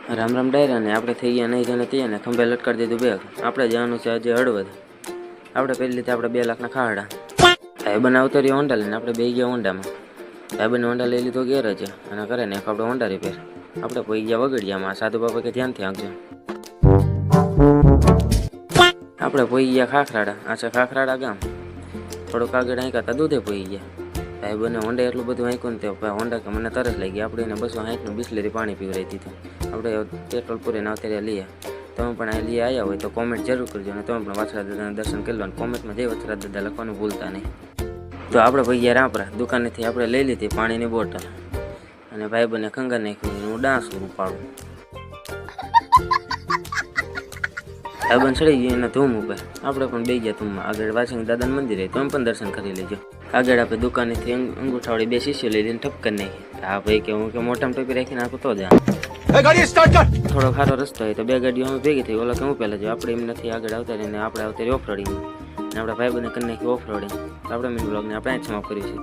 રામ રામ ડાયરા ને આપણે થઈ ગયા નહીં જને ત્યાં ને ખંભે લટકાડી દીધું બેગ. આપણે જવાનું છે આજે હળવદ. આપણે પહેલી રીતે આપણે 2 લાખના ખાડા ભાઈબંધ આવતો રહ્યો હોન્ડા લઈને. આપણે બે ગયા હોન્ડામાં. ભાઈબંધને હોન્ડા લઈ લીધો ગેરેજ અને કરે ને આપણે હોન્ડા રિપેર. આપણે પોઈ ગયા વગડિયામાં. સાધુ બાપા કે ધ્યાનથી આંકજો. આપણે પોઈ ગયા ખાખરાડા. આ છે ખાખરાડા ગામ. થોડુંક આગળ આંકાતા દૂધે પોઈ ગયા. ભાઈબંધને હોન્ડા એટલું બધું આંક્યું ને તે હોન્ડા કે મને તરસ લાગી. આપણે એને 260નું બિસ્લેરી પાણી પીવડાવી દીધું. આપણે પેટ્રોલ પૂરીને આવતા લઈએ. તમે પણ આ લઈ આવ્યા હોય તો કોમેન્ટ જરૂર કરજો. અને તમે પણ વાછરા દાદાના દર્શન કરી લો. અને કોમેન્ટમાં જય વાછરા દાદા લખવાનું ભૂલતા નહીં. તો આપણે ભાઈ ગયા રાપરા દુકાનેથી આપણે લઈ લીધી પાણીની બોટલ. અને ભાઈબંધને ખંગા નાખ્યું. હું ડાન્સ ઉપાડું. ભાઈબંધ ચડી ગયું એના ધૂમ ઉપર. આપણે પણ બે ગયા ધૂમમાં. આગળ વાછંગ દાદાનું મંદિર હોય તમે પણ દર્શન કરી લેજો. આગળ આપણે દુકાનેથી અંગૂઠાવાળી 2 શીશીઓ લઈ લઈને ઠપકર નાખી. હા ભાઈ કે હું કે મોટામાં ટોપી રાખીને આખું તો જ થોડો ખારો રસ્તો હોય તો 2 ગાડીઓ અમે ભેગી થઈ. ઓલા કે હું પહેલાં જો આપણે એમ નથી આગળ આવતા રહીને આપણે આવતા ઓફ રોડિંગ. અને આપણા ભાઈબંધને કરી નાખી ઓફ રોડિંગ. આપણે મિની બ્લોગને આપણે સમાપ્ત કર્યું છે.